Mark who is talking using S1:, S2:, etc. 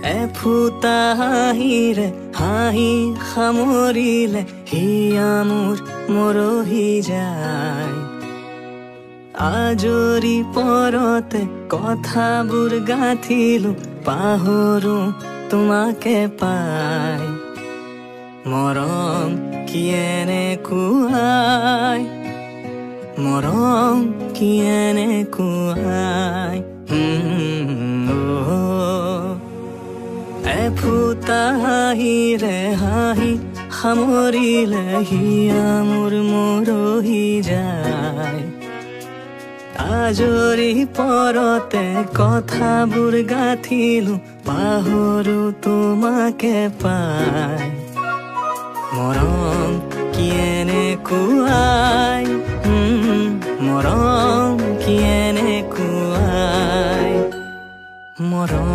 S1: এফুটা হাঁহিৰে হাঁহি সামৰিলে হিয়া মোৰ মৰহি যায়। আজৰি পৰতে কথাবোৰ গাঁঠিলো পাহৰো তোমাকে পাই। মৰম কি এনেকুৱাই, মৰম কি এনেকুৱাই। এফুটা হাঁহিৰে হাঁহি সামৰিলে হিয়া মোৰ মৰহি যায়। আজৰি পৰতে কথাবোৰ গাঁঠিলো পাহৰো তোমাকে পাই। মৰম কি এনেকুৱাই, মৰম কি এনেকুৱাই, মৰম।